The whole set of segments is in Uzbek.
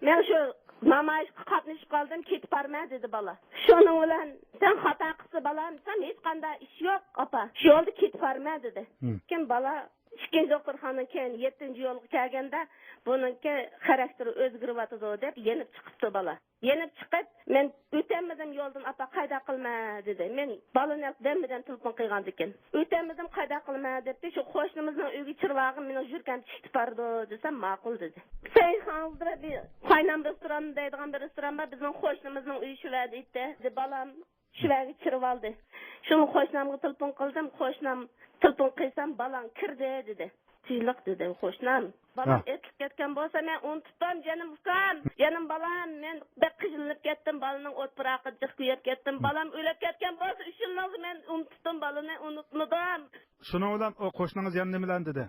Men şu namoyishga qatnashib qoldim, ketib borma dedi bola. Shuning bilan sen xato qilsa bolam, sen hech qanday ish yo'q, opa. Shu yo'lda ketib borma dedi. Kim bola ikkinchi doktorxonadan keyin 7-yo'lga kelganda buningki xarakteri o'zgaryapti deb yenib chiqibdi bola. Yenib chiqib, men o'tamadim yo'ldan opa qayda qilma dedi. Men bolani demidan telefon qilgan ekan. O'tamadim qayda qilma debdi. Shu qo'shnimizning uyga chirvog'im meni yurgan chiqib bordi desam ma'qul dedi. Sen hozir bir qaynam restoran deydigan bir restoran bor, bizning qo'shnimizning uyi shu yerda edi. Bolam shu yerga chirib oldi. Shuni qo'shnamga telefon qildim, qo'shnam telefon qilsam balang kirdi dedi. Tiyliq dedi qo'shnam. Balam etib ketgan bo'lsa men unutdim jonim ukam. Jonim balam men bek qizilinib ketdim, balaning o'tpiraqi jiqib ketdim. Balam o'lib ketgan bo'lsa 3 yildan men unutdim, balani unutmadim. Shuni bilan o qo'shningiz yana nima bilan dedi?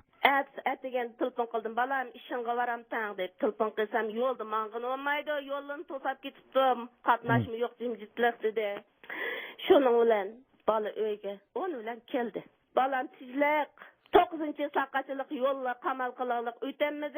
Degan telefon qildim. Balam ishingga boram tang deb telefon qilsam yo'lda mang'in olmaydi, yo'ldan to'sab ketibdim. Qatnashim yo'q jimjitlik dedi. Shuning bilan bola uyga onun bilan keldi. Balam tizlik 9-soatlik yo'lga qamal qilalik o'tamiz.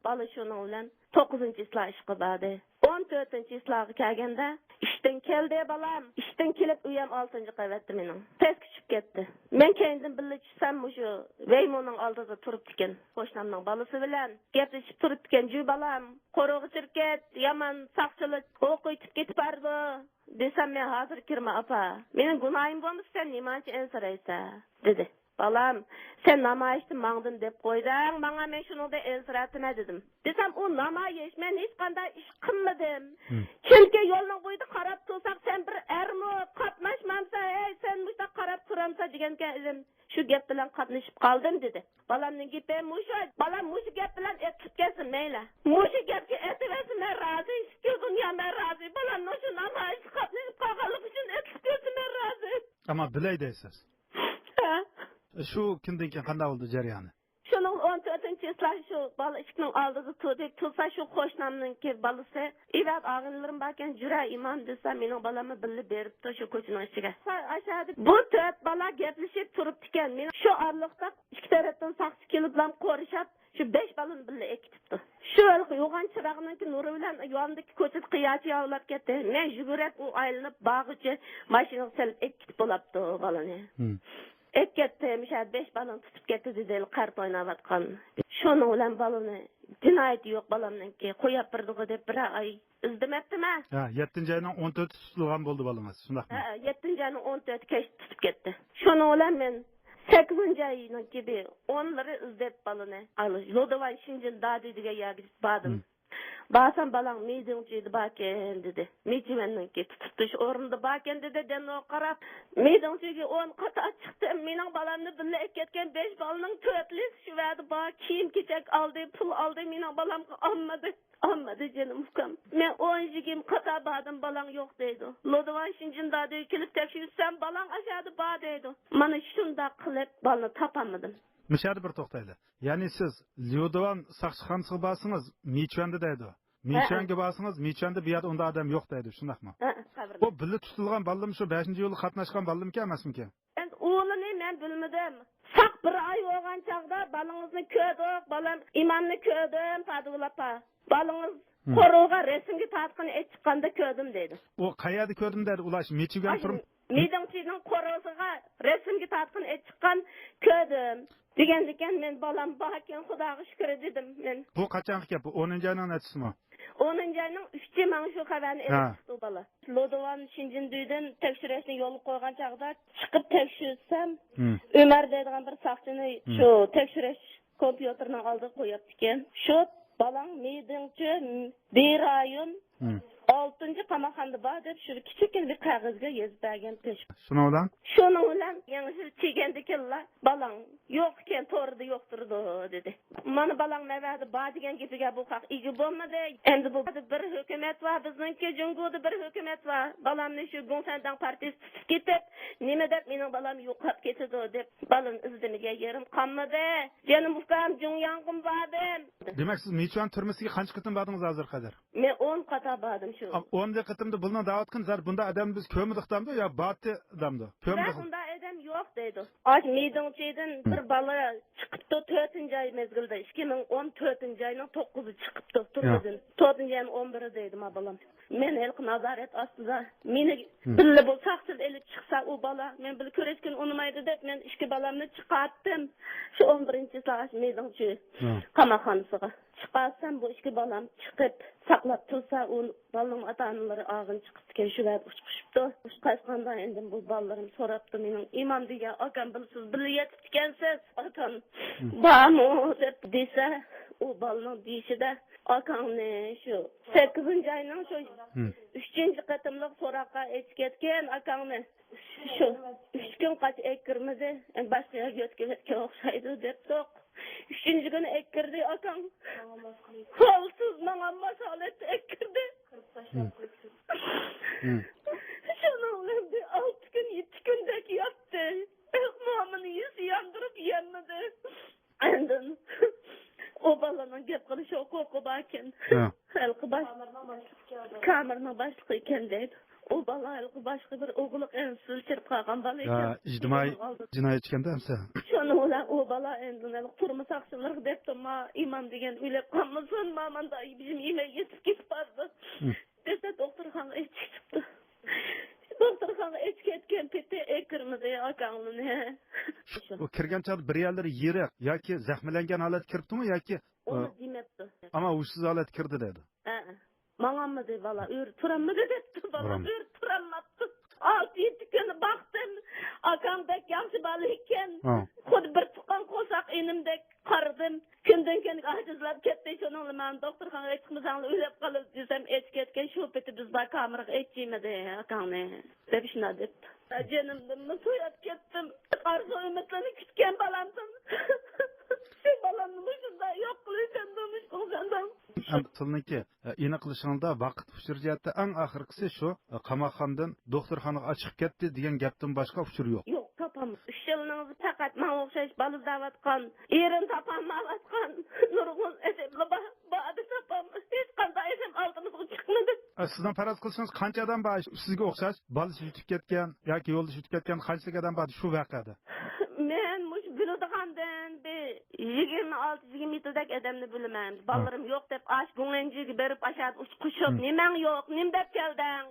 Bola shuning bilan 9-soat ishga bordi. 14-soatga kelganda ishdan keldi balam. Ishdan kelib uyam 6-qavatda mening. Tez tushib ketdi. Men kendim birga tushsam shu Veymoning oldida turib ekan. Qo'shnamning bolasi bilan gaplashib turib ekan. Ju balam, qo'rg'i shirkat, yomon saqchilik o'qitib ketib bordi. Desam men hozir kirma apa. Mening gunohim bo'lmasa sen nimachi ensiraysa dedi. Balam, sen namoyishni mangdin deb qo'yding, menga men shuningda ensiratima dedim. Desam u namoyish men hech qanday ish qilmadim. Chunki yo'lning bo'yida qarab tursak sen bir ermi qatnashmamsa, ey sen mushta qarab turamsa deganga edim. Shu gap bilan qatnashib qoldim dedi. Balamning gapi mushu, balam mushu gap bilan etib kelsin mayli. Mushu gapga etiversin men rozi, ikki dunyoda rozi. Balam shu namoyishga qatnashib qolganlik uchun etib kelsin men rozi. Ammo bilay deysiz. Shu kimdan keyin qanday bo'ldi jarayoni? Shuning 14-soat shu bola ishning oldida tursa shu qo'shnamninki bolasi, "Ivat og'inlarim borkan, jura imom" desa, mening bolamni birga beribdi shu ko'chaning ichiga. Aşağıda bu 4 bola gaplashib turibdi ekan. Men shu orliqda ikki tarafdan saqchi kelib bilan qo'rishib, shu 5 bolani birga ekitibdi. Shu yo'g'on chirog'ninki nuri bilan yonidagi ko'chada qiyachi yovlab ketdi. Men yugurib u aylanib bog'ichi mashinaga solib ekitib bo'libdi bolani. Eketdi, misha 5 balon tutib ketdi dedi, qart o'ynayotgan. Shuning bilan balonni jinoyat yo'q balamninki qo'yib birdiga deb bir oy izdimabdimi? Ha, 7-oyning 14 tutilgan bo'ldi balangiz, shundaqmi? Ha, 7-oyning 14 kech tutib ketdi. Shuning bilan men 8-oyning gibi 10'ları izdeb balonni. Lodovan Shinjin dadi degan yerga bordim. Basam balang meydingchiydi baken dedi. Mechimenninki tutibdi shu o'rinda baken dedi. Deno qarab meydingchiga 10 qata chiqdi. Mening balamni birga ketgan 5 balaning 4'lis shu yerda bor kiyim kechak oldi, pul oldi. Mening balamga olmadi jonim ukam. Men 10 qata bordim, balang yo'q deydi. Lodovan Shinjin dadi kelib tekshirsam balang aşağıda bor deydi. Mana shunda qilib balani topamadim. Mishar bir to'xtaydi. Ya'ni siz Lyodovan saqchixonasiga borsangiz, Michvanda deydi. Michvanga borsangiz, Michvanda bu yerda unda odam yo'q deydi, shundaqmi? Bu birga tutilgan ballim shu 5-yo'lga qatnashgan ballimki emasmiki? Endi o'g'lini men bilmadim. Saq bir oy bo'lgan chaqda balangizni ko'rdik, balam imomni ko'rdim, Fadulapa. Balangiz qo'rg'a resimga tortqani chiqqanda ko'rdim dedi. O qayerda ko'rdim dedi, ulash Michigan turib. Meydingchining qo'rg'iga resimga tortqani chiqqan ko'rdim. Degandikan men balam bakan xudoga shukr dedim men. Bu qachonki gap? Bu 10-oyning netisimi? 10-oyning 3-chi men shu xabarni eshitdim bala. Lodovan Shinjin duydan tekshirishni yo'l qo'ygan chaqda chiqib tekshirsam, Umar deydigan bir saqchini shu tekshirish kompyuterining oldiga qo'yibdi ekan. Shu balang meydingchi berayon 6-qamoqxonada bor deb shu kichikkin bir qog'ozga yozib bergan pesh. Shuning bilan yangi chegandiklar balang yo'q ekan, to'g'rida yo'q turdi dedi. Mana balang navada bor degan gapiga bu haq ega bo'lmadi. Endi bu bir hukumat va bizningki Jungoda bir hukumat va balamni shu Gongsandan partiyasi tutib ketib, nima deb mening balam yo'qolib ketdi deb balan izdimiga yerim qolmadi. Jonim ukam Jungyang'im bordim. Demak siz Michvan turmasiga qancha qitim bordingiz hozir qadar? Men 10 qata bordim shu. 10 qitimda bulni da'vat qilgan zar bunda adam biz ko'mdiq damda yo batdi damda. Ko'mdiq. Bunda adam yo'q deydi. Aş Meydonchidan bir bola chiqibdi 4-ay mezgilda 2014-ayning 9-i chiqibdi turmadan. 4-ayning 11-i deydi ma bolam. Men ilk nazorat ostida meni billa bu saqsiz elib chiqsa u bola men bil ko'rishkin unmaydi deb men ikki bolamni chiqartdim. Shu 11-soat Meydonchi qamoqxonasiga. Chiqarsam bu ikki bolam chiqib saqlab tursa u bolaning ota-onalari og'in chiqibdi shu vaqt uçqishibdi. Uçqashqanda endi bu bolalarim so'rabdi mening imom degan akam bilsiz birga yetib ekansiz otam bormi deb desa u bolaning deyishida akamni shu 8-ayning shu 3-qatimliq so'roqqa aytib ketgan akamni shu 3 kun qaç ekirmidi boshqa yo'tga o'xshaydi deb to'q 3-chi kuni ekirdi akam holsiz menga masalat ekirdi şunun endi 6 kun 7 kundek yattı mamamın yüzü yandırıp yemmedi endin o balanın gep qilishi huquqi barkan halqi baş kamerning boshlig'i ekan deydi o bala halqi boshqa bir o'g'li insulchirib qolgan bola ekan ijtimoiy jinoyat ekanda hamsa shuni bilan o bala endi turmush aqshilar debdi ma imom degan o'ylab qolmasin mamanda bizim yemek yetib ketib bordi desa doktorxonaga chiqibdi doktorxonaga ketgan peti ekirmidi akangni u kirgan chog'da bir yerlari yirik yoki zaxmlangan holat kiribdimi yoki onu demepti ama ushsiz holat kirdi dedi mangamidi bala turamidi debdi bala turamapti 6-7 kun baktım akandek yaxshi bola ekan xuddi bir tuqqan qo'saq enimdek qaradim kundan kunga ajizlab ketdi shuningla men doktorxonaga chiqmasanglar o'ylab qolib desam ketgan shu peti biz bor kameraga aytchimidi akangni deb shuna debdi jonimdan so'yab ketdim arzu umidlarni kutgan bolamdim shu bolamni shunday yo'q qilishdan qilgandim Tilniki ina qilishingda vaqt uchirjatda eng oxirgisi shu qamoqxonadan doktorxonaga chiqib ketdi degan gapdan boshqa uchur yo'q. Yo'q, topamiz. 3 yilningizni faqat men o'xshash bola davatgan, erin topolmayotgan nurg'un esebli ba'da topamiz. Hech qanday esem oldimizga chiqmadi. Sizdan faraz qilsangiz qancha odam bor sizga o'xshash bolasi yutib ketgan yoki yo'lda yutib ketgan qancha odam bor shu voqeada? Men mush biladigandan 26-27 dak odamni bilaman. Bolalarim yo'q deb ash bunlanjiga berib ashad uçqushib, nimang yo'q, nim deb kelding?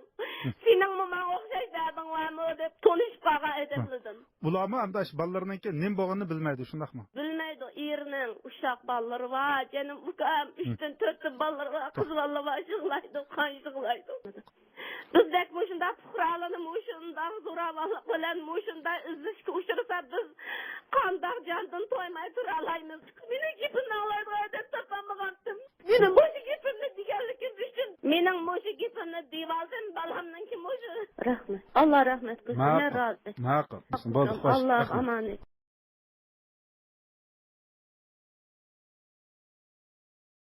Sening menga o'xshash dading varmi deb tonish qolgan edimdim. Bularmi andash bolalarningki nim bo'lganini bilmaydi, shundaqmi? Bilmaydi, erining uşaq bolalari var, canım ukam 3-dan 4 bolalari var, qiz bolalari var, yig'laydi, qanjig'laydi. Bizdek mushunda fuqarolarni mushunda zo'ravonlik bilan mushunda izlashga uchrasa biz qandoq jondan to'ymay tura olamiz. Meni gapimni olaydi deb topamagandim. Meni mush gapimni deganligingiz uchun mening mush gapimni devaldim balamning kim mush. Rahmat. Alloh rahmat qilsin. Men rozi. Ma'qul. Bo'ldi, xo'sh. Alloh amonat.